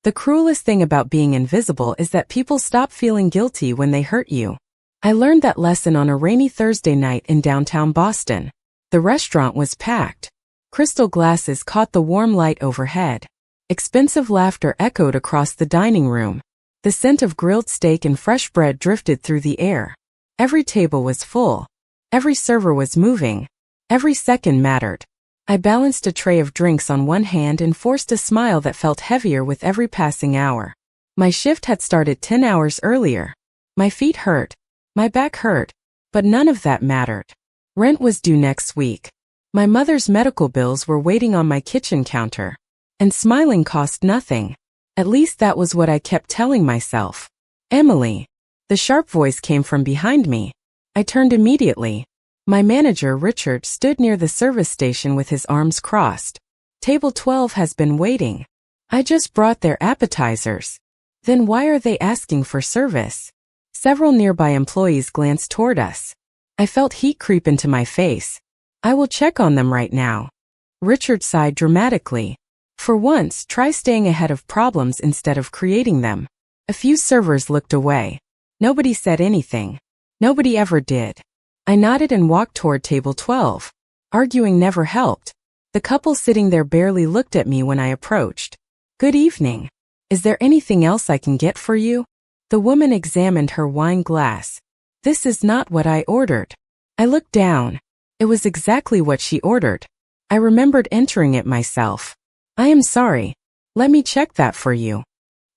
The cruelest thing about being invisible is that people stop feeling guilty when they hurt you. I learned that lesson on a rainy Thursday night in downtown Boston. The restaurant was packed. Crystal glasses caught the warm light overhead. Expensive laughter echoed across the dining room. The scent of grilled steak and fresh bread drifted through the air. Every table was full. Every server was moving. Every second mattered. I balanced a tray of drinks on one hand and forced a smile that felt heavier with every passing hour. My shift had started 10 hours earlier. My feet hurt. My back hurt. But none of that mattered. Rent was due next week. My mother's medical bills were waiting on my kitchen counter. And smiling cost nothing. At least that was what I kept telling myself. Emily. The sharp voice came from behind me. I turned immediately. My manager, Richard, stood near the service station with his arms crossed. Table 12 has been waiting. I just brought their appetizers. Then why are they asking for service? Several nearby employees glanced toward us. I felt heat creep into my face. I will check on them right now. Richard sighed dramatically. For once, try staying ahead of problems instead of creating them. A few servers looked away. Nobody said anything. Nobody ever did. I nodded and walked toward table 12. Arguing never helped. The couple sitting there barely looked at me when I approached. Good evening. Is there anything else I can get for you? The woman examined her wine glass. This is not what I ordered. I looked down. It was exactly what she ordered. I remembered entering it myself. I am sorry. Let me check that for you.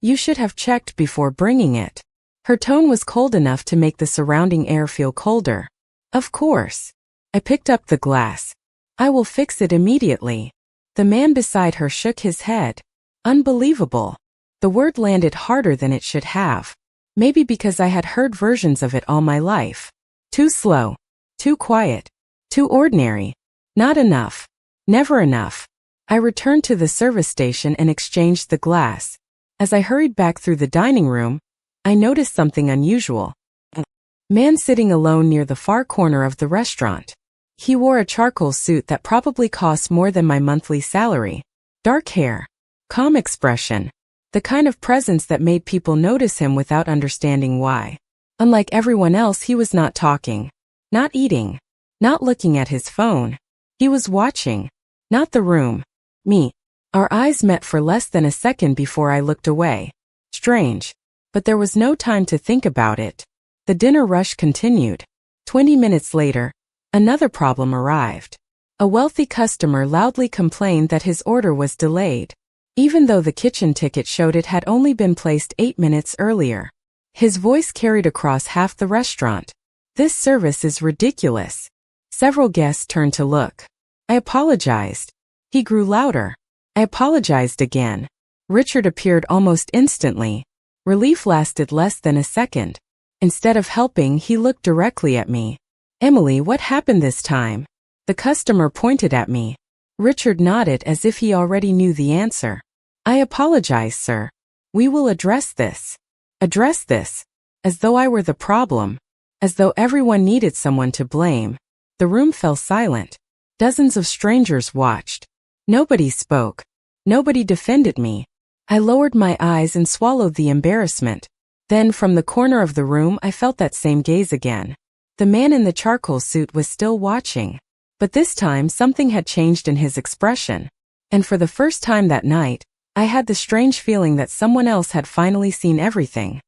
You should have checked before bringing it. Her tone was cold enough to make the surrounding air feel colder. Of course. I picked up the glass. I will fix it immediately. The man beside her shook his head. Unbelievable. The word landed harder than it should have. Maybe because I had heard versions of it all my life. Too slow. Too quiet. Too ordinary. Not enough. Never enough. I returned to the service station and exchanged the glass. As I hurried back through the dining room, I noticed something unusual. A man sitting alone near the far corner of the restaurant. He wore a charcoal suit that probably cost more than my monthly salary. Dark hair. Calm expression. The kind of presence that made people notice him without understanding why. Unlike everyone else, he was not talking. Not eating. Not looking at his phone. He was watching. Not the room. Me. Our eyes met for less than a second before I looked away. Strange. But there was no time to think about it. The dinner rush continued. 20 minutes later, another problem arrived. A wealthy customer loudly complained that his order was delayed, even though the kitchen ticket showed it had only been placed 8 minutes earlier. His voice carried across half the restaurant. This service is ridiculous. Several guests turned to look. I apologized. He grew louder. I apologized again. Richard appeared almost instantly. Relief lasted less than a second. Instead of helping, he looked directly at me. Emily, what happened this time? The customer pointed at me. Richard nodded as if he already knew the answer. I apologize, sir. We will address this. Address this. As though I were the problem. As though everyone needed someone to blame. The room fell silent. Dozens of strangers watched. Nobody spoke. Nobody defended me. I lowered my eyes and swallowed the embarrassment. Then from the corner of the room I felt that same gaze again. The man in the charcoal suit was still watching. But this time something had changed in his expression. And for the first time that night, I had the strange feeling that someone else had finally seen everything.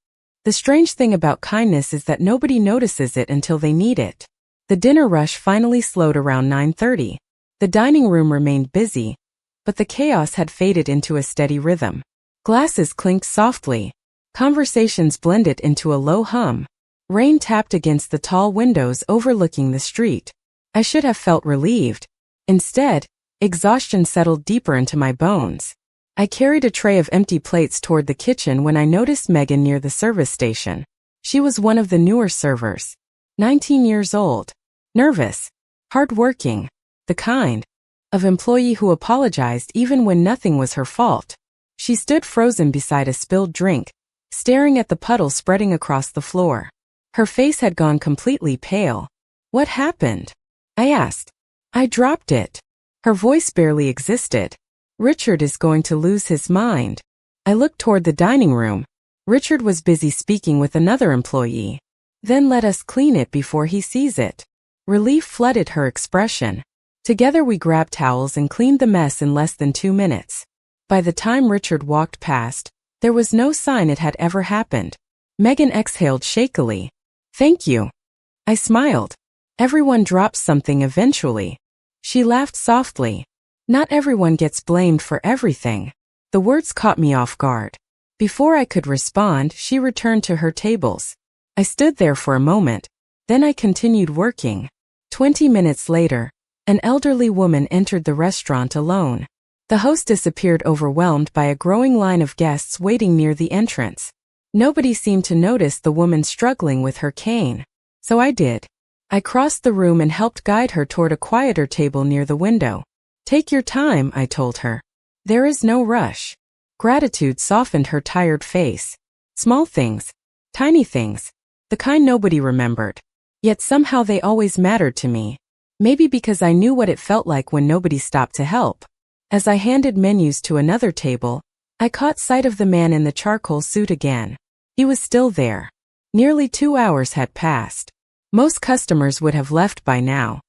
The strange thing about kindness is that nobody notices it until they need it. The dinner rush finally slowed around 9:30. The dining room remained busy, but the chaos had faded into a steady rhythm. Glasses clinked softly. Conversations blended into a low hum. Rain tapped against the tall windows overlooking the street. I should have felt relieved. Instead, exhaustion settled deeper into my bones. I carried a tray of empty plates toward the kitchen when I noticed Megan near the service station. She was one of the newer servers. 19 years old. Nervous. Hardworking. The kind of employee who apologized even when nothing was her fault. She stood frozen beside a spilled drink, staring at the puddle spreading across the floor. Her face had gone completely pale. What happened? I asked. I dropped it. Her voice barely existed. Richard is going to lose his mind. I looked toward the dining room. Richard was busy speaking with another employee. Then let us clean it before he sees it. Relief flooded her expression. Together we grabbed towels and cleaned the mess in less than 2 minutes. By the time Richard walked past, there was no sign it had ever happened. Megan exhaled shakily. Thank you. I smiled. Everyone drops something eventually. She laughed softly. Not everyone gets blamed for everything. The words caught me off guard. Before I could respond, she returned to her tables. I stood there for a moment. Then I continued working. 20 minutes later, an elderly woman entered the restaurant alone. The hostess appeared overwhelmed by a growing line of guests waiting near the entrance. Nobody seemed to notice the woman struggling with her cane. So I did. I crossed the room and helped guide her toward a quieter table near the window. Take your time, I told her. There is no rush. Gratitude softened her tired face. Small things. Tiny things. The kind nobody remembered. Yet somehow they always mattered to me. Maybe because I knew what it felt like when nobody stopped to help. As I handed menus to another table, I caught sight of the man in the charcoal suit again. He was still there. Nearly 2 hours had passed. Most customers would have left by now.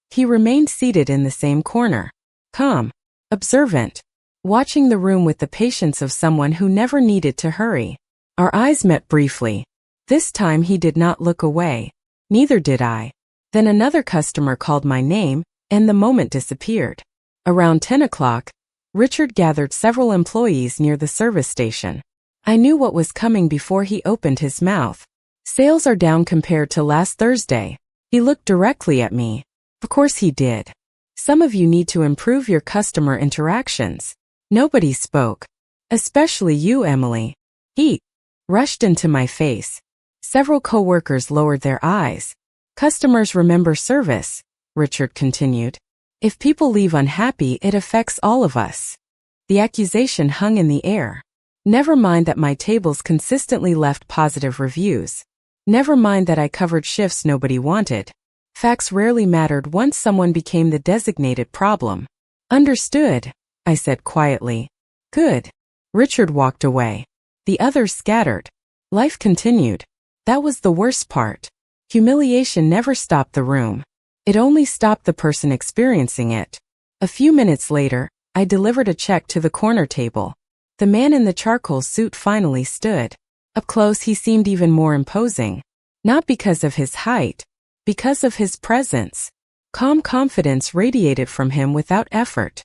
He remained seated in the same corner. Calm. Observant. Watching the room with the patience of someone who never needed to hurry. Our eyes met briefly. This time he did not look away. Neither did I. Then another customer called my name, and the moment disappeared. Around 10 o'clock, Richard gathered several employees near the service station. I knew what was coming before he opened his mouth. Sales are down compared to last Thursday. He looked directly at me. Of course he did. Some of you need to improve your customer interactions. Nobody spoke. Especially you, Emily. He rushed into my face. Several coworkers lowered their eyes. Customers remember service, Richard continued. If people leave unhappy, it affects all of us. The accusation hung in the air. Never mind that my tables consistently left positive reviews. Never mind that I covered shifts nobody wanted. Facts rarely mattered once someone became the designated problem. Understood, I said quietly. Good. Richard walked away. The others scattered. Life continued. That was the worst part. Humiliation never stopped the room. It only stopped the person experiencing it. A few minutes later, I delivered a check to the corner table. The man in the charcoal suit finally stood. Up close he seemed even more imposing. Not because of his height, because of his presence. Calm confidence radiated from him without effort.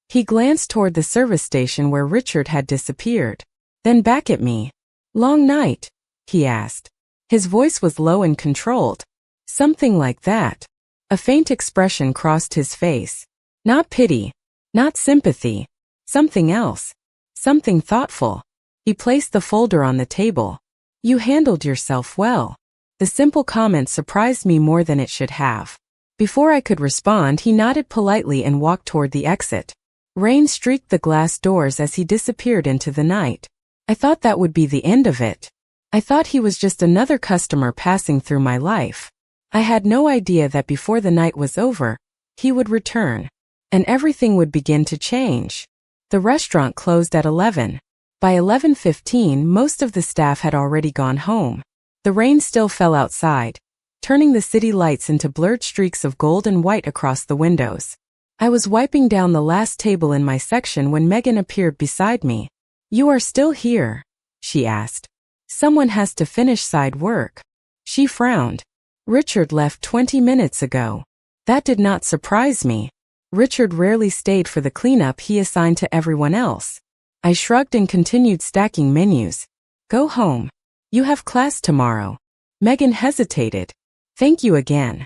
He glanced toward the service station where Richard had disappeared. Then back at me. Long night? He asked. His voice was low and controlled. Something like that. A faint expression crossed his face. Not pity. Not sympathy. Something else. Something thoughtful. He placed the folder on the table. You handled yourself well. The simple comment surprised me more than it should have. Before I could respond, he nodded politely and walked toward the exit. Rain streaked the glass doors as he disappeared into the night. I thought that would be the end of it. I thought he was just another customer passing through my life. I had no idea that before the night was over, he would return. And everything would begin to change. The restaurant closed at 11. By 11:15, most of the staff had already gone home. The rain still fell outside, turning the city lights into blurred streaks of gold and white across the windows. I was wiping down the last table in my section when Megan appeared beside me. You are still here? She asked. Someone has to finish side work. She frowned. Richard left 20 minutes ago. That did not surprise me. Richard rarely stayed for the cleanup he assigned to everyone else. I shrugged and continued stacking menus. Go home. You have class tomorrow. Megan hesitated. Thank you again.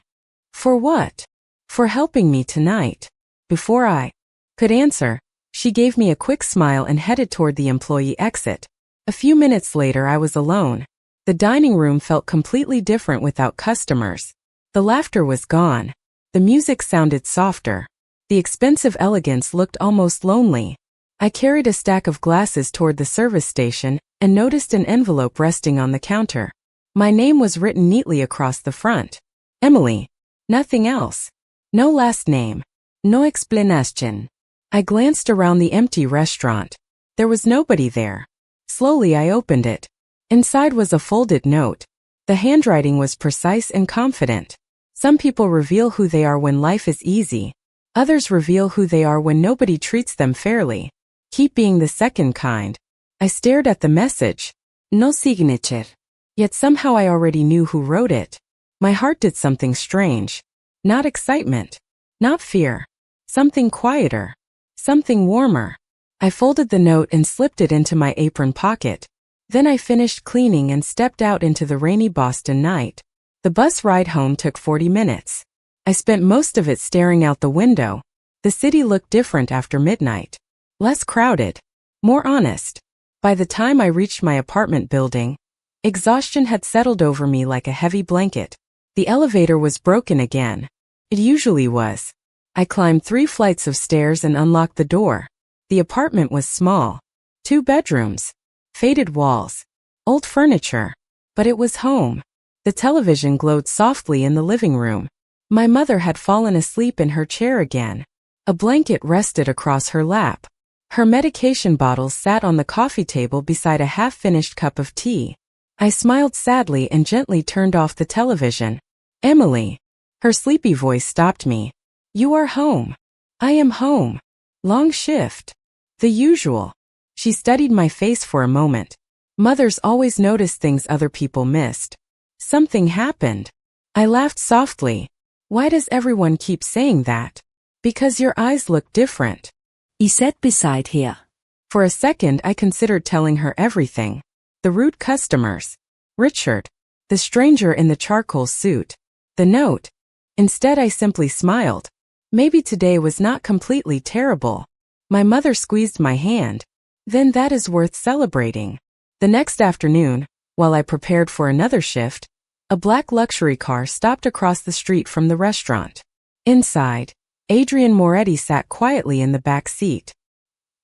For what? For helping me tonight. Before I could answer, she gave me a quick smile and headed toward the employee exit. A few minutes later I was alone. The dining room felt completely different without customers. The laughter was gone. The music sounded softer. The expensive elegance looked almost lonely. I carried a stack of glasses toward the service station and noticed an envelope resting on the counter. My name was written neatly across the front. Emily. Nothing else. No last name. No explanation. I glanced around the empty restaurant. There was nobody there. Slowly I opened it. Inside was a folded note. The handwriting was precise and confident. Some people reveal who they are when life is easy. Others reveal who they are when nobody treats them fairly. Keep being the second kind. I stared at the message. No signature. Yet somehow I already knew who wrote it. My heart did something strange. Not excitement. Not fear. Something quieter. Something warmer. I folded the note and slipped it into my apron pocket. Then I finished cleaning and stepped out into the rainy Boston night. The bus ride home took 40 minutes. I spent most of it staring out the window. The city looked different after midnight. Less crowded. More honest. By the time I reached my apartment building, exhaustion had settled over me like a heavy blanket. The elevator was broken again. It usually was. I climbed 3 flights of stairs and unlocked the door. The apartment was small. 2 bedrooms. Faded walls. Old furniture. But it was home. The television glowed softly in the living room. My mother had fallen asleep in her chair again. A blanket rested across her lap. Her medication bottles sat on the coffee table beside a half-finished cup of tea. I smiled sadly and gently turned off the television. Emily. Her sleepy voice stopped me. You are home. I am home. Long shift. The usual. She studied my face for a moment. Mothers always notice things other people missed. Something happened. I laughed softly. Why does everyone keep saying that? Because your eyes look different. I sat beside her. For a second I considered telling her everything. The rude customers. Richard. The stranger in the charcoal suit. The note. Instead I simply smiled. Maybe today was not completely terrible. My mother squeezed my hand. Then that is worth celebrating. The next afternoon, while I prepared for another shift, a black luxury car stopped across the street from the restaurant. Inside, Adrian Moretti sat quietly in the back seat.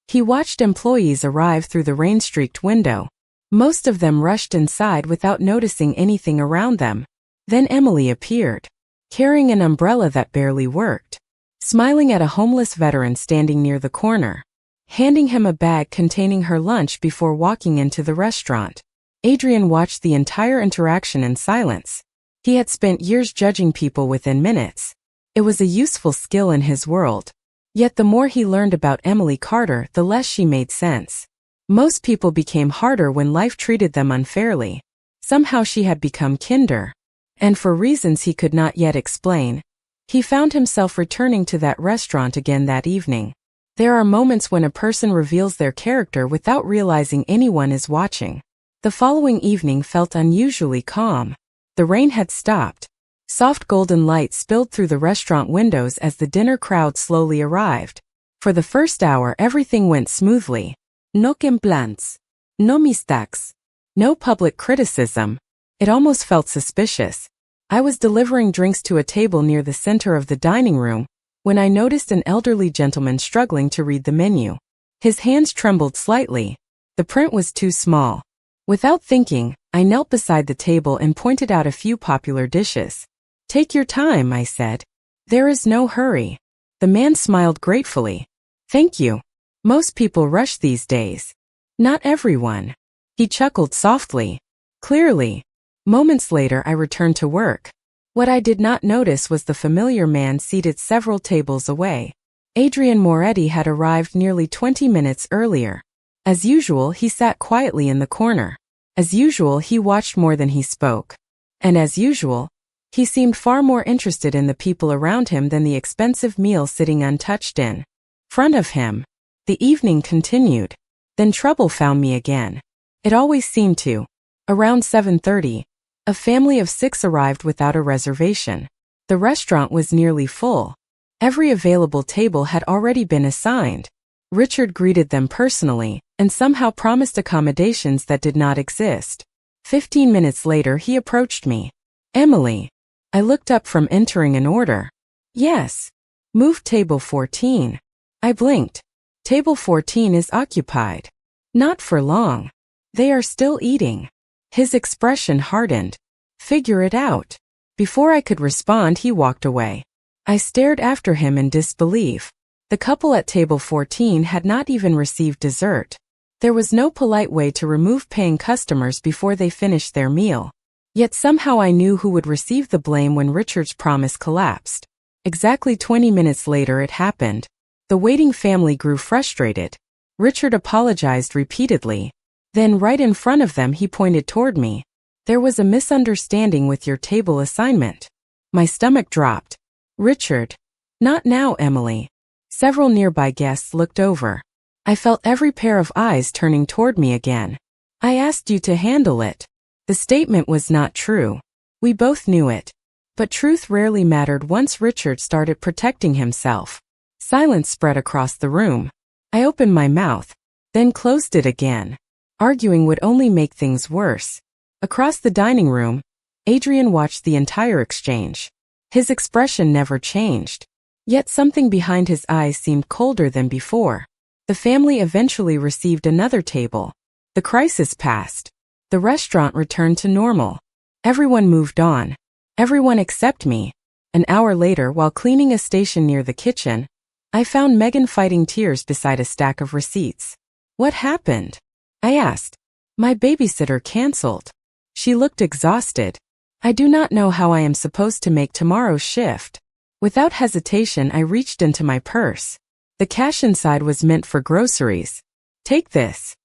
He watched employees arrive through the rain-streaked window. Most of them rushed inside without noticing anything around them. Then Emily appeared, carrying an umbrella that barely worked, smiling at a homeless veteran standing near the corner, handing him a bag containing her lunch before walking into the restaurant. Adrian watched the entire interaction in silence. He had spent years judging people within minutes. It was a useful skill in his world. Yet the more he learned about Emily Carter, the less she made sense. Most people became harder when life treated them unfairly. Somehow she had become kinder. And for reasons he could not yet explain, he found himself returning to that restaurant again that evening. There are moments when a person reveals their character without realizing anyone is watching. The following evening felt unusually calm. The rain had stopped. Soft golden light spilled through the restaurant windows as the dinner crowd slowly arrived. For the first hour everything went smoothly. No complaints. No mistakes. No public criticism. It almost felt suspicious. I was delivering drinks to a table near the center of the dining room when I noticed an elderly gentleman struggling to read the menu. His hands trembled slightly. The print was too small. Without thinking, I knelt beside the table and pointed out a few popular dishes. Take your time, I said. There is no hurry. The man smiled gratefully. Thank you. Most people rush these days. Not everyone. He chuckled softly. Clearly. Moments later I returned to work. What I did not notice was the familiar man seated several tables away. Adrian Moretti had arrived nearly 20 minutes earlier. As usual, he sat quietly in the corner. As usual, he watched more than he spoke. And as usual, he seemed far more interested in the people around him than the expensive meal sitting untouched in front of him. The evening continued. Then trouble found me again. It always seemed to. Around 7:30, a family of 6 arrived without a reservation. The restaurant was nearly full. Every available table had already been assigned. Richard greeted them personally and somehow promised accommodations that did not exist. 15 minutes later he approached me. Emily. I looked up from entering an order. Yes. Move table 14. I blinked. Table 14 is occupied. Not for long. They are still eating. His expression hardened. Figure it out. Before I could respond, he walked away. I stared after him in disbelief. The couple at table 14 had not even received dessert. There was no polite way to remove paying customers before they finished their meal. Yet somehow I knew who would receive the blame when Richard's promise collapsed. Exactly 20 minutes later it happened. The waiting family grew frustrated. Richard apologized repeatedly. Then right in front of them he pointed toward me. "There was a misunderstanding with your table assignment." My stomach dropped. "Richard." "Not now, Emily." Several nearby guests looked over. I felt every pair of eyes turning toward me again. "I asked you to handle it." The statement was not true. We both knew it. But truth rarely mattered once Richard started protecting himself. Silence spread across the room. I opened my mouth, then closed it again. Arguing would only make things worse. Across the dining room, Adrian watched the entire exchange. His expression never changed. Yet something behind his eyes seemed colder than before. The family eventually received another table. The crisis passed. The restaurant returned to normal. Everyone moved on. Everyone except me. An hour later, while cleaning a station near the kitchen, I found Megan fighting tears beside a stack of receipts. "What happened?" I asked. "My babysitter canceled." She looked exhausted. "I do not know how I am supposed to make tomorrow's shift." Without hesitation, I reached into my purse. The cash inside was meant for groceries. "Take this."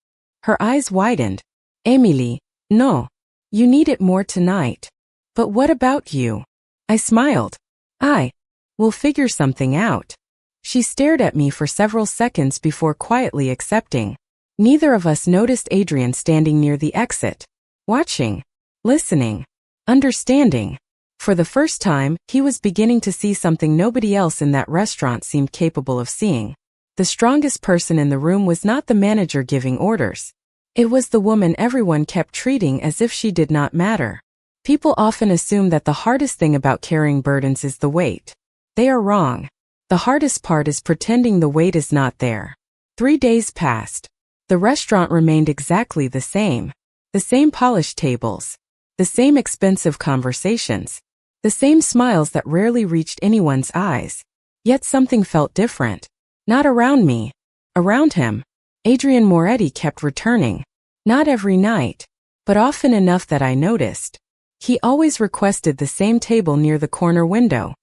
Her eyes widened. "Emily, no. You need it more tonight." "But what about you?" I smiled. "We'll figure something out." She stared at me for several seconds before quietly accepting. Neither of us noticed Adrian standing near the exit. Watching. Listening. Understanding. For the first time, he was beginning to see something nobody else in that restaurant seemed capable of seeing. The strongest person in the room was not the manager giving orders. It was the woman everyone kept treating as if she did not matter. People often assume that the hardest thing about carrying burdens is the weight. They are wrong. The hardest part is pretending the weight is not there. 3 days passed. The restaurant remained exactly the same. The same polished tables. The same expensive conversations. The same smiles that rarely reached anyone's eyes. Yet something felt different. Not around me. Around him. Adrian Moretti kept returning. Not every night, but often enough that I noticed. He always requested the same table near the corner window.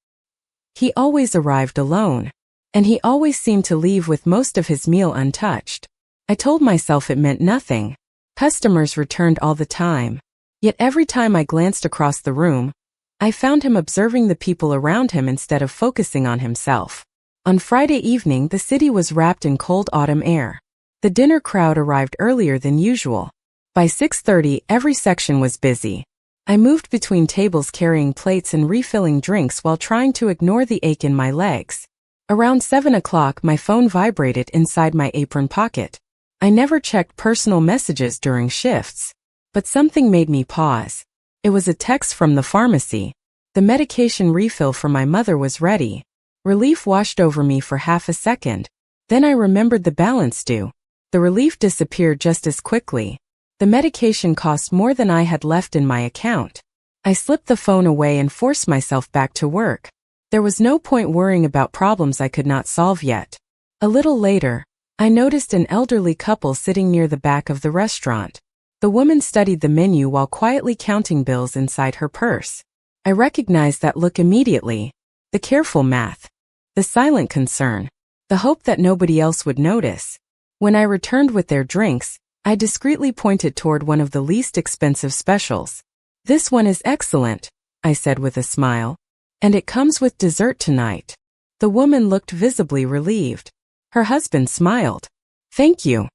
He always arrived alone. And he always seemed to leave with most of his meal untouched. I told myself it meant nothing. Customers returned all the time. Yet every time I glanced across the room, I found him observing the people around him instead of focusing on himself. On Friday evening, the city was wrapped in cold autumn air. The dinner crowd arrived earlier than usual. By 6:30, every section was busy. I moved between tables carrying plates and refilling drinks while trying to ignore the ache in my legs. Around 7 o'clock, my phone vibrated inside my apron pocket. I never checked personal messages during shifts. But something made me pause. It was a text from the pharmacy. The medication refill for my mother was ready. Relief washed over me for half a second. Then I remembered the balance due. The relief disappeared just as quickly. The medication cost more than I had left in my account. I slipped the phone away and forced myself back to work. There was no point worrying about problems I could not solve yet. A little later, I noticed an elderly couple sitting near the back of the restaurant. The woman studied the menu while quietly counting bills inside her purse. I recognized that look immediately. The careful math. The silent concern. The hope that nobody else would notice. When I returned with their drinks, I discreetly pointed toward one of the least expensive specials. "This one is excellent," I said with a smile. "And it comes with dessert tonight." The woman looked visibly relieved. Her husband smiled. "Thank you."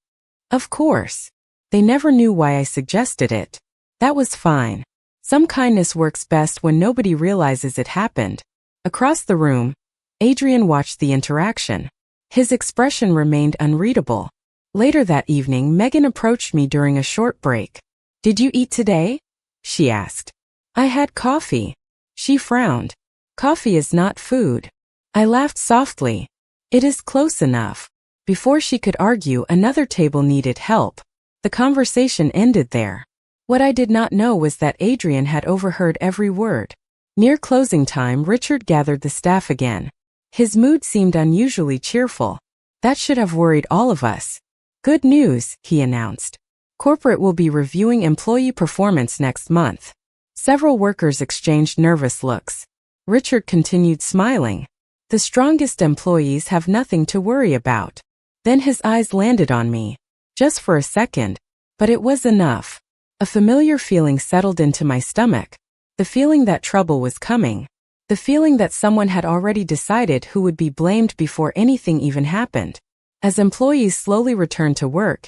Of course. They never knew why I suggested it. That was fine. Some kindness works best when nobody realizes it happened. Across the room, Adrian watched the interaction. His expression remained unreadable. Later that evening, Megan approached me during a short break. "Did you eat today?" she asked. "I had coffee." She frowned. "Coffee is not food." I laughed softly. "It is close enough." Before she could argue, another table needed help. The conversation ended there. What I did not know was that Adrian had overheard every word. Near closing time, Richard gathered the staff again. His mood seemed unusually cheerful. That should have worried all of us. Good news, he announced. Corporate will be reviewing employee performance next month. Several workers exchanged nervous looks. Richard continued smiling. The strongest employees have nothing to worry about. Then his eyes landed on me. Just for a second. But it was enough. A familiar feeling settled into my stomach. The feeling that trouble was coming. The feeling that someone had already decided who would be blamed before anything even happened. As employees slowly returned to work,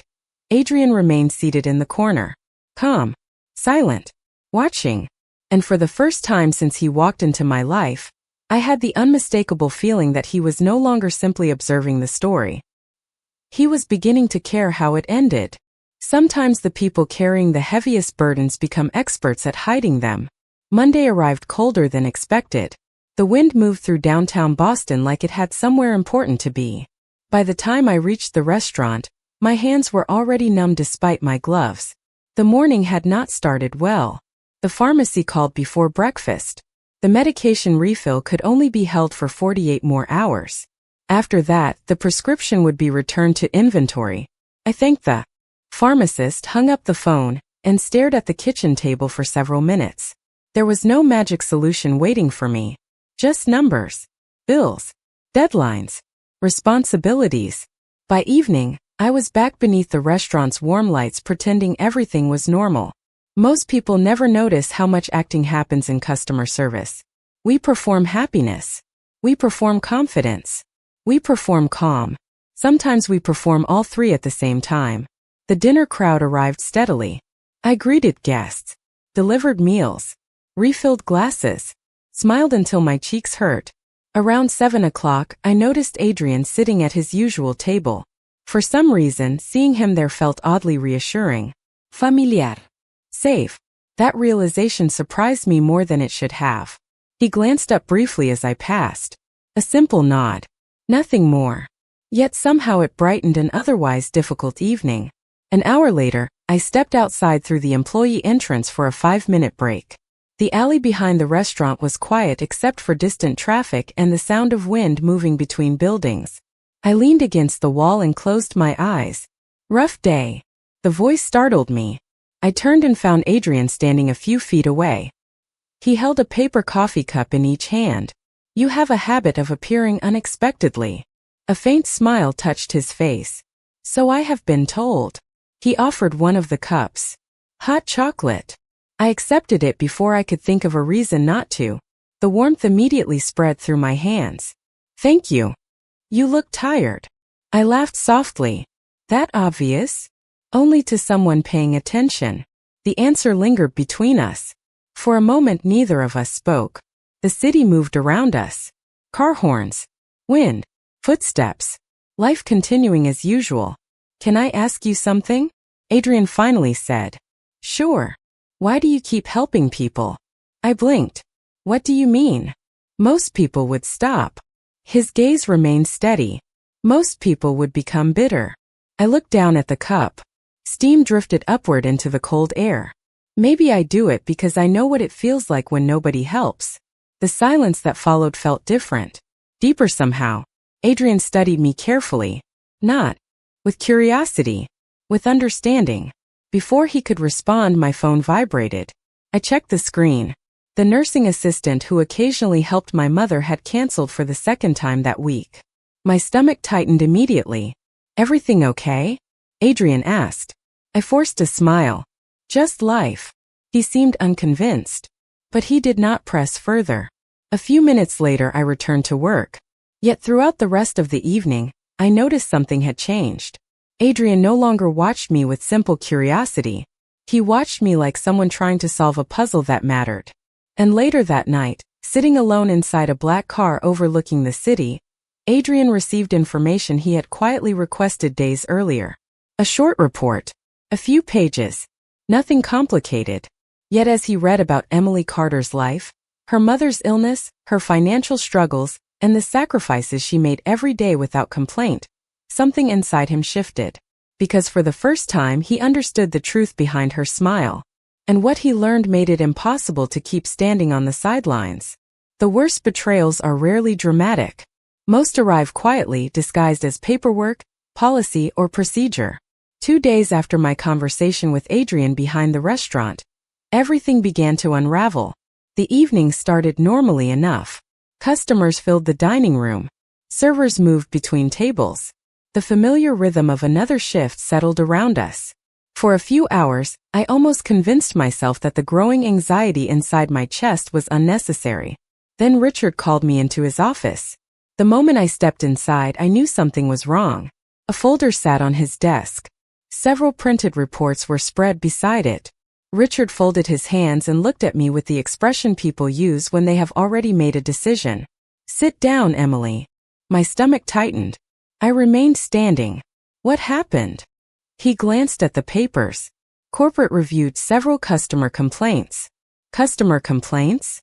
Adrian remained seated in the corner. Calm. Silent. Watching. And for the first time since he walked into my life, I had the unmistakable feeling that he was no longer simply observing the story. He was beginning to care how it ended. Sometimes the people carrying the heaviest burdens become experts at hiding them. Monday arrived colder than expected. The wind moved through downtown Boston like it had somewhere important to be. By the time I reached the restaurant, my hands were already numb despite my gloves. The morning had not started well. The pharmacy called before breakfast. The medication refill could only be held for 48 more hours. After that, the prescription would be returned to inventory. I thanked the pharmacist, hung up the phone, and stared at the kitchen table for several minutes. There was no magic solution waiting for me. Just numbers, bills, deadlines, responsibilities. By evening, I was back beneath the restaurant's warm lights pretending everything was normal. Most people never notice how much acting happens in customer service. We perform happiness. We perform confidence. We perform calm. Sometimes we perform all three at the same time. The dinner crowd arrived steadily. I greeted guests, delivered meals, refilled glasses, smiled until my cheeks hurt. Around 7 o'clock, I noticed Adrian sitting at his usual table. For some reason, seeing him there felt oddly reassuring. Familiar. Safe. That realization surprised me more than it should have. He glanced up briefly as I passed. A simple nod. Nothing more. Yet somehow it brightened an otherwise difficult evening. An hour later, I stepped outside through the employee entrance for a 5-minute break. The alley behind the restaurant was quiet except for distant traffic and the sound of wind moving between buildings. I leaned against the wall and closed my eyes. Rough day. The voice startled me. I turned and found Adrian standing a few feet away. He held a paper coffee cup in each hand. You have a habit of appearing unexpectedly. A faint smile touched his face. So I have been told. He offered one of the cups. Hot chocolate. I accepted it before I could think of a reason not to. The warmth immediately spread through my hands. Thank you. You look tired. I laughed softly. That obvious? Only to someone paying attention. The answer lingered between us. For a moment neither of us spoke. The city moved around us. Car horns. Wind. Footsteps. Life continuing as usual. Can I ask you something? Adrian finally said. Sure. Why do you keep helping people? I blinked. What do you mean? Most people would stop. His gaze remained steady. Most people would become bitter. I looked down at the cup. Steam drifted upward into the cold air. Maybe I do it because I know what it feels like when nobody helps. The silence that followed felt different. Deeper somehow. Adrian studied me carefully. Not with curiosity. With understanding. Before he could respond, my phone vibrated. I checked the screen. The nursing assistant who occasionally helped my mother had canceled for the second time that week. My stomach tightened immediately. Everything okay? Adrian asked. I forced a smile. Just life. He seemed unconvinced. But he did not press further. A few minutes later I returned to work. Yet throughout the rest of the evening, I noticed something had changed. Adrian no longer watched me with simple curiosity. He watched me like someone trying to solve a puzzle that mattered. And later that night, sitting alone inside a black car overlooking the city, Adrian received information he had quietly requested days earlier. A short report. A few pages. Nothing complicated. Yet as he read about Emily Carter's life, her mother's illness, her financial struggles, and the sacrifices she made every day without complaint, something inside him shifted. Because for the first time he understood the truth behind her smile. And what he learned made it impossible to keep standing on the sidelines. The worst betrayals are rarely dramatic. Most arrive quietly, disguised as paperwork, policy, or procedure. 2 days after my conversation with Adrian behind the restaurant, everything began to unravel. The evening started normally enough. Customers filled the dining room. Servers moved between tables. The familiar rhythm of another shift settled around us. For a few hours, I almost convinced myself that the growing anxiety inside my chest was unnecessary. Then Richard called me into his office. The moment I stepped inside, I knew something was wrong. A folder sat on his desk. Several printed reports were spread beside it. Richard folded his hands and looked at me with the expression people use when they have already made a decision. "Sit down, Emily." My stomach tightened. I remained standing. What happened? He glanced at the papers. Corporate reviewed several customer complaints. Customer complaints?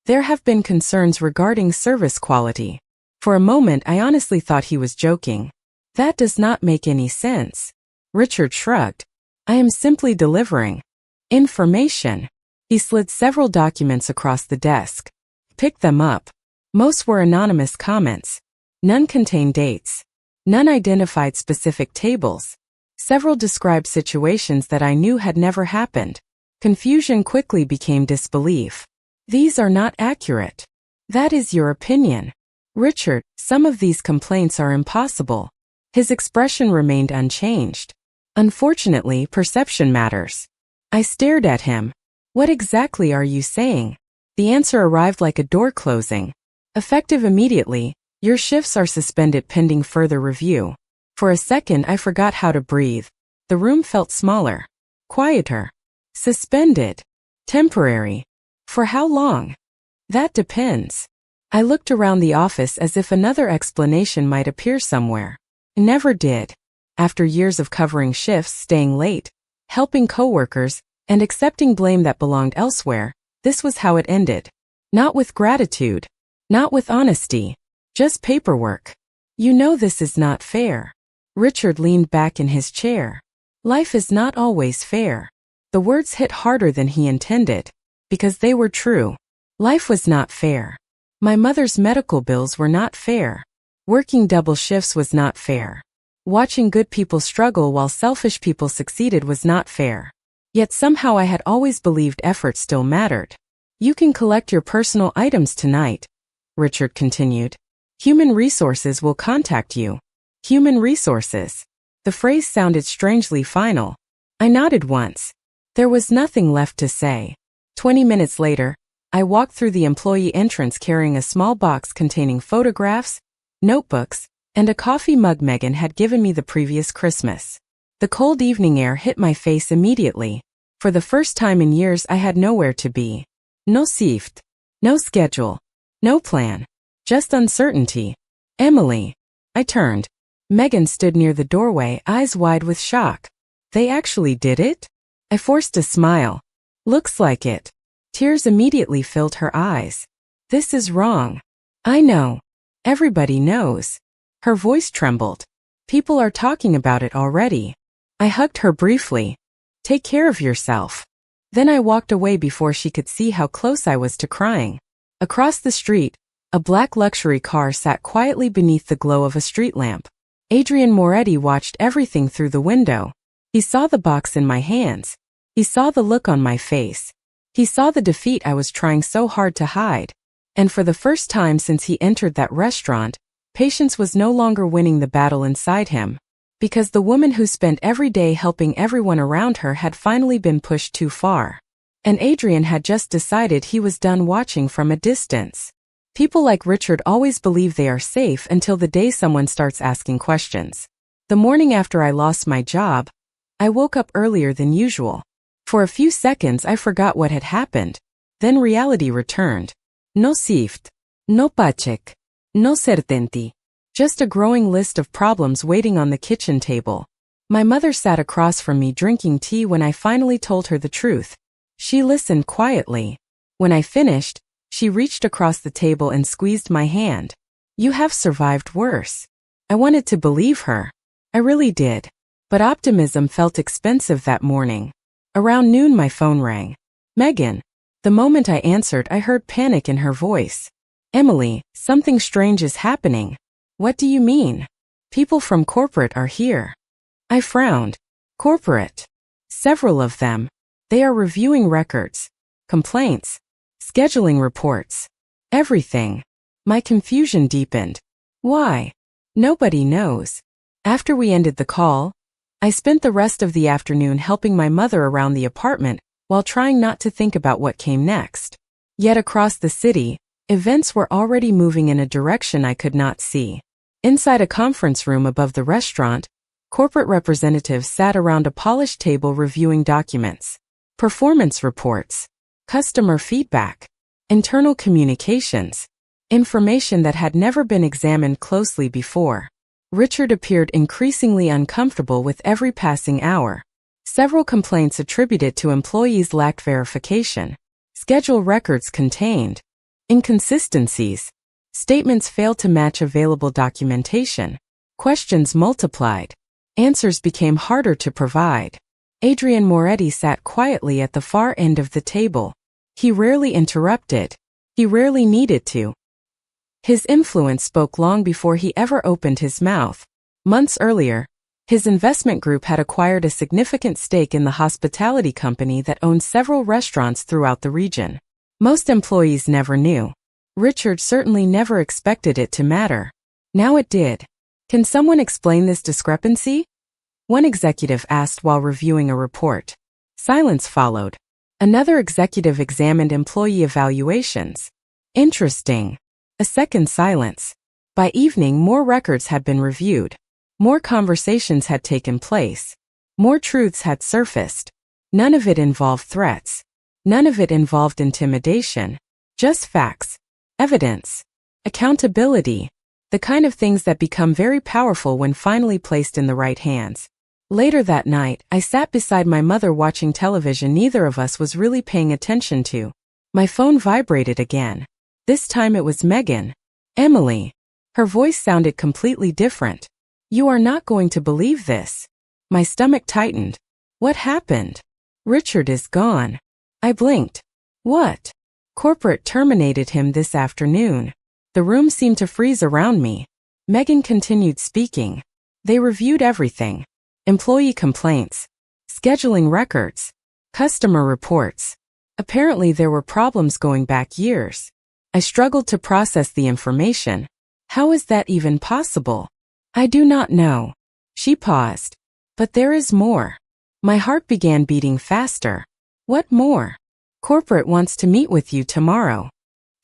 There have been concerns regarding service quality. For a moment, I honestly thought he was joking. That does not make any sense. Richard shrugged. I am simply delivering information. He slid several documents across the desk. Picked them up. Most were anonymous comments. None contained dates. None identified specific tables. Several described situations that I knew had never happened. Confusion quickly became disbelief. These are not accurate. That is your opinion. Richard, some of these complaints are impossible. His expression remained unchanged. Unfortunately, perception matters. I stared at him. What exactly are you saying? The answer arrived like a door closing. Effective immediately, your shifts are suspended pending further review. For a second, I forgot how to breathe. The room felt smaller, quieter. Suspended. Temporary. For how long? That depends. I looked around the office as if another explanation might appear somewhere. It never did. After years of covering shifts, staying late, helping coworkers, and accepting blame that belonged elsewhere, this was how it ended. Not with gratitude. Not with honesty. Just paperwork. You know this is not fair. Richard leaned back in his chair. Life is not always fair. The words hit harder than he intended, because they were true. Life was not fair. My mother's medical bills were not fair. Working double shifts was not fair. Watching good people struggle while selfish people succeeded was not fair. Yet somehow I had always believed effort still mattered. You can collect your personal items tonight, Richard continued. Human resources will contact you. Human resources. The phrase sounded strangely final. I nodded once. There was nothing left to say. 20 minutes later, I walked through the employee entrance carrying a small box containing photographs, notebooks, and a coffee mug Megan had given me the previous Christmas. The cold evening air hit my face immediately. For the first time in years, I had nowhere to be. No shift. No schedule. No plan. Just uncertainty. Emily. I turned. Megan stood near the doorway, eyes wide with shock. They actually did it? I forced a smile. Looks like it. Tears immediately filled her eyes. This is wrong. I know. Everybody knows. Her voice trembled. People are talking about it already. I hugged her briefly. Take care of yourself. Then I walked away before she could see how close I was to crying. Across the street, a black luxury car sat quietly beneath the glow of a street lamp. Adrian Moretti watched everything through the window. He saw the box in my hands. He saw the look on my face. He saw the defeat I was trying so hard to hide. And for the first time since he entered that restaurant, patience was no longer winning the battle inside him. Because the woman who spent every day helping everyone around her had finally been pushed too far. And Adrian had just decided he was done watching from a distance. People like Richard always believe they are safe until the day someone starts asking questions. The morning after I lost my job, I woke up earlier than usual. For a few seconds I forgot what had happened. Then reality returned. No shift. No paycheck. No certainty. Just a growing list of problems waiting on the kitchen table. My mother sat across from me drinking tea when I finally told her the truth. She listened quietly. When I finished, she reached across the table and squeezed my hand. You have survived worse. I wanted to believe her. I really did. But optimism felt expensive that morning. Around noon my phone rang. Megan. The moment I answered, I heard panic in her voice. Emily, something strange is happening. What do you mean? People from corporate are here. I frowned. Corporate. Several of them. They are reviewing records, complaints, scheduling reports, everything. My confusion deepened. Why? Nobody knows. After we ended the call, I spent the rest of the afternoon helping my mother around the apartment while trying not to think about what came next. Yet across the city, events were already moving in a direction I could not see. Inside a conference room above the restaurant, corporate representatives sat around a polished table reviewing documents, performance reports, customer feedback, internal communications, information that had never been examined closely before. Richard appeared increasingly uncomfortable with every passing hour. Several complaints attributed to employees lacked verification. Schedule records contained inconsistencies. Statements failed to match available documentation. Questions multiplied. Answers became harder to provide. Adrian Moretti sat quietly at the far end of the table. He rarely interrupted. He rarely needed to. His influence spoke long before he ever opened his mouth. Months earlier, his investment group had acquired a significant stake in the hospitality company that owned several restaurants throughout the region. Most employees never knew. Richard certainly never expected it to matter. Now it did. Can someone explain this discrepancy? One executive asked while reviewing a report. Silence followed. Another executive examined employee evaluations. Interesting. A second silence. By evening, more records had been reviewed. More conversations had taken place. More truths had surfaced. None of it involved threats. None of it involved intimidation. Just facts. Evidence. Accountability. The kind of things that become very powerful when finally placed in the right hands. Later that night, I sat beside my mother watching television neither of us was really paying attention to. My phone vibrated again. This time it was Megan. Emily. Her voice sounded completely different. You are not going to believe this. My stomach tightened. What happened? Richard is gone. I blinked. What? Corporate terminated him this afternoon. The room seemed to freeze around me. Megan continued speaking. They reviewed everything. Employee complaints. Scheduling records. Customer reports. Apparently there were problems going back years. I struggled to process the information. How is that even possible? I do not know. She paused. But there is more. My heart began beating faster. What more? Corporate wants to meet with you tomorrow.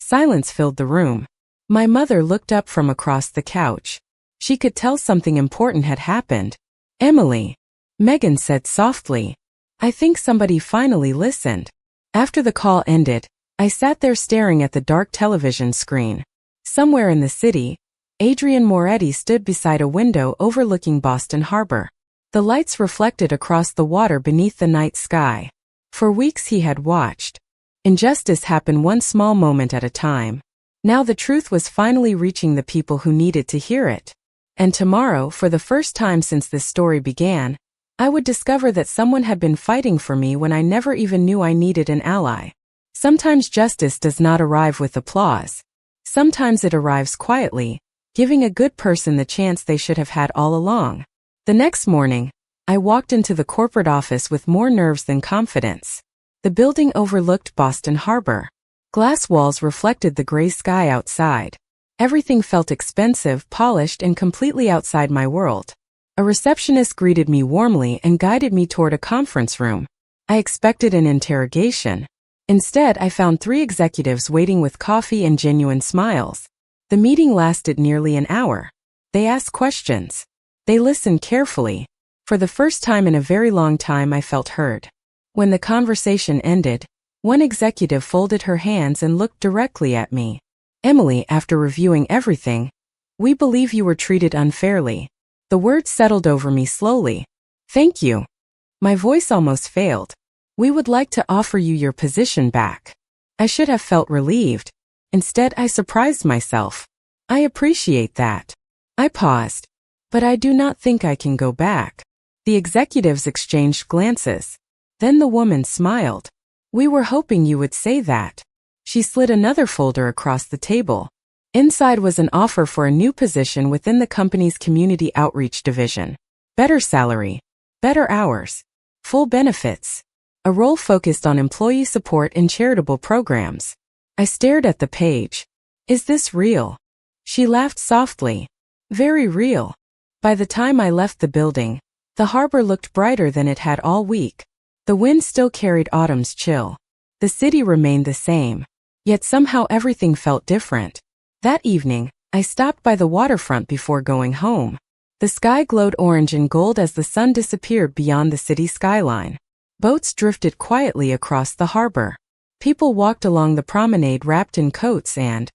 Silence filled the room. My mother looked up from across the couch. She could tell something important had happened. Emily. Megan said softly. I think somebody finally listened. After the call ended, I sat there staring at the dark television screen. Somewhere in the city, Adrian Moretti stood beside a window overlooking Boston Harbor. The lights reflected across the water beneath the night sky. For weeks he had watched. Injustice happened one small moment at a time. Now the truth was finally reaching the people who needed to hear it. And tomorrow, for the first time since this story began, I would discover that someone had been fighting for me when I never even knew I needed an ally. Sometimes justice does not arrive with applause. Sometimes it arrives quietly, giving a good person the chance they should have had all along. The next morning, I walked into the corporate office with more nerves than confidence. The building overlooked Boston Harbor. Glass walls reflected the gray sky outside. Everything felt expensive, polished, and completely outside my world. A receptionist greeted me warmly and guided me toward a conference room. I expected an interrogation. Instead, I found 3 executives waiting with coffee and genuine smiles. The meeting lasted nearly an hour. They asked questions. They listened carefully. For the first time in a very long time, I felt heard. When the conversation ended, one executive folded her hands and looked directly at me. Emily, after reviewing everything, we believe you were treated unfairly. The words settled over me slowly. Thank you. My voice almost failed. We would like to offer you your position back. I should have felt relieved. Instead, I surprised myself. I appreciate that. I paused. But I do not think I can go back. The executives exchanged glances. Then the woman smiled. We were hoping you would say that. She slid another folder across the table. Inside was an offer for a new position within the company's community outreach division. Better salary, better hours, full benefits. A role focused on employee support and charitable programs. I stared at the page. Is this real? She laughed softly. Very real. By the time I left the building, the harbor looked brighter than it had all week. The wind still carried autumn's chill. The city remained the same. Yet somehow everything felt different. That evening, I stopped by the waterfront before going home. The sky glowed orange and gold as the sun disappeared beyond the city skyline. Boats drifted quietly across the harbor. People walked along the promenade wrapped in coats and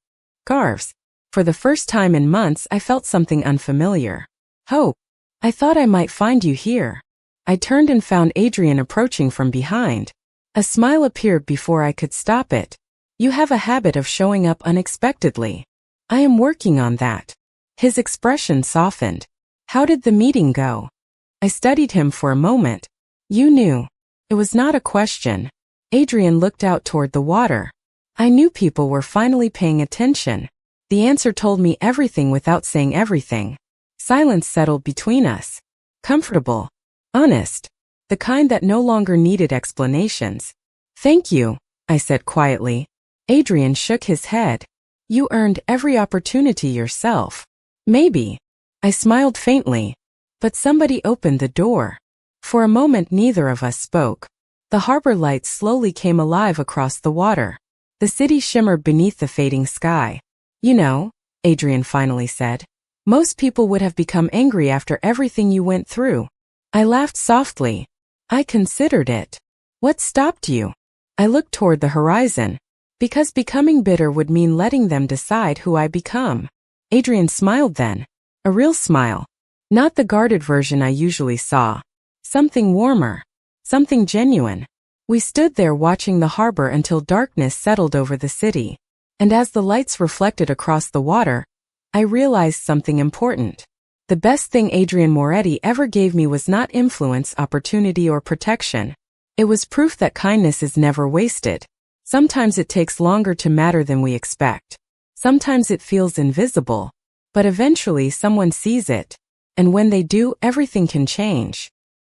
scarves. For the first time in months, I felt something unfamiliar. Hope. I thought I might find you here. I turned and found Adrian approaching from behind. A smile appeared before I could stop it. You have a habit of showing up unexpectedly. I am working on that. His expression softened. How did the meeting go? I studied him for a moment. You knew. It was not a question. Adrian looked out toward the water. I knew people were finally paying attention. The answer told me everything without saying everything. Silence settled between us. Comfortable. Honest. The kind that no longer needed explanations. Thank you, I said quietly. Adrian shook his head. You earned every opportunity yourself. Maybe. I smiled faintly. But somebody opened the door. For a moment neither of us spoke. The harbor lights slowly came alive across the water. The city shimmered beneath the fading sky. You know, Adrian finally said, most people would have become angry after everything you went through. I laughed softly. I considered it. What stopped you? I looked toward the horizon. Because becoming bitter would mean letting them decide who I become. Adrian smiled then. A real smile. Not the guarded version I usually saw. Something warmer. Something genuine. We stood there watching the harbor until darkness settled over the city. And as the lights reflected across the water, I realized something important. The best thing Adrian Moretti ever gave me was not influence, opportunity, or protection. It was proof that kindness is never wasted. Sometimes it takes longer to matter than we expect. Sometimes it feels invisible. But eventually someone sees it. And when they do, everything can change.